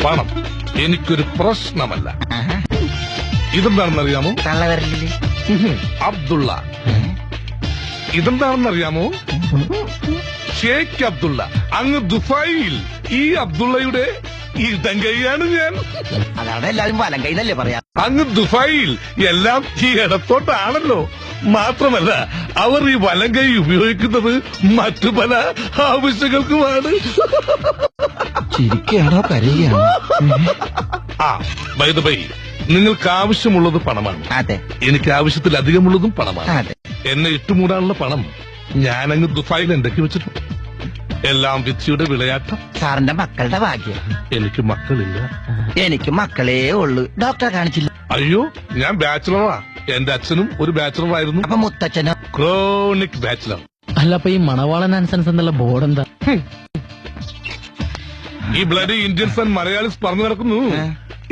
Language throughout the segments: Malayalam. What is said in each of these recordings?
പണം എനിക്കൊരു പ്രശ്നമല്ല. ഇതെന്താണെന്നറിയാമോ? തള്ളവരലില് അബ്ദുള്ള. ഇതെന്താണെന്നറിയാമോ? ഷേഖ് അബ്ദുള്ള. അങ്ങ് ദുബായിൽ ഈ അബ്ദുള്ളയുടെ ഇടങ്കൈയാണ് ഞാൻ. അതാണ് എല്ലാരും വലം കൈന്നല്ലേ പറയാ. അങ്ങ് ദുബായിൽ എല്ലാം ഈ ഇടത്തോട്ടാണല്ലോ. മാത്രമല്ല അവർ ഈ വലം കൈ ഉപയോഗിക്കുന്നത് മറ്റു പല ആവശ്യങ്ങൾക്കുമാണ്. ചിരിക്കുകയാണോ കരയുകയാണോ? ബൈ ദ ബൈ, നിങ്ങൾക്ക് ആവശ്യമുള്ളത് പണമാണ്. അതെ. എനിക്ക് ആവശ്യത്തിലധികമുള്ളതും പണമാണ്. അതെ. എന്നെ ഇട്ടുമൂടാനുള്ള പണം ഞാനങ്ങ് ദുബായിൽ ഉണ്ടാക്കി വെച്ചിട്ടുണ്ട്. എല്ലാം വിധിയുടെ വിളയാട്ടം. സാറിന്റെ മക്കളുടെ ഭാഗ്യം. എനിക്ക് മക്കളില്ല. എനിക്ക് മക്കളേ ഉള്ളു. ഡോക്ടറെ കാണിച്ചില്ല. അയ്യോ, ഞാൻ ബാച്ചിലറാ. എന്റെ അച്ഛനും ഒരു ബാച്ചിലർ ആയിരുന്നു. അപ്പൊ മുത്തച്ഛനോ? Chronic bachelor. അല്ല, അപ്പൊ ഈ മണവാളൻ ആൻസൻസ് എന്നുള്ള ബോർഡ് എന്താ? ഈ ബ്ലഡി ഇന്ത്യൻസ് ആൻഡ് മലയാളീസ് പറഞ്ഞു നടക്കുന്നു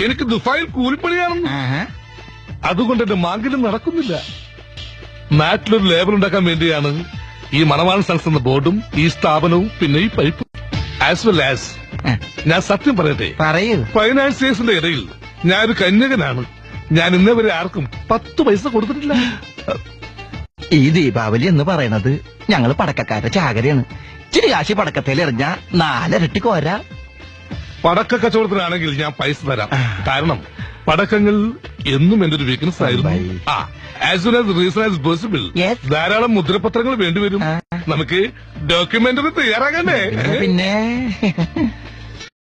എനിക്ക് ദുബായിൽ കൂലിപ്പണിയാണെന്ന്. അതുകൊണ്ട് എന്റെ മാർഗിലും നടക്കുന്നില്ല. നാട്ടിലൊരു ലേബൽ ഉണ്ടാക്കാൻ വേണ്ടിയാണ് ഈ മണവാളൻ സൺസ് എന്ന ബോർഡും ഈ സ്ഥാപനവും പിന്നെ ഈ പൈപ്പും. ആസ് വെൽ ആസ് ഞാൻ സത്യം പറയട്ടെ, പറയൂ. ഫൈനാൻസിയേഴ്സിന്റെ ഇടയിൽ ഞാനൊരു കന്യകനാണ്. ഞാൻ ഇന്നേ വരെ ആർക്കും 10 പൈസ കൊടുത്തിട്ടില്ല. ഈ ദീപാവലി എന്ന് പറയണത് ഞങ്ങള് പടക്കക്കാരുടെ ചാകരയാണ്. ഇച്ചിരി കാശി പടക്കത്തേൽ എറിഞ്ഞ 4 ഇരട്ടി കോരാ. പടക്ക കച്ചവടത്തിനാണെങ്കിൽ ഞാൻ പൈസ തരാം. കാരണം പടക്കങ്ങൾ എന്നും എന്റെ ഒരു വീക്ക്നെസ് ആയിരുന്നു. As soon as reason as possible ധാരാളം മുദ്രപത്രങ്ങൾ വേണ്ടിവരും. നമുക്ക് ഡോക്യുമെന്ററി തയ്യാറാകണ്ടേ? പിന്നെ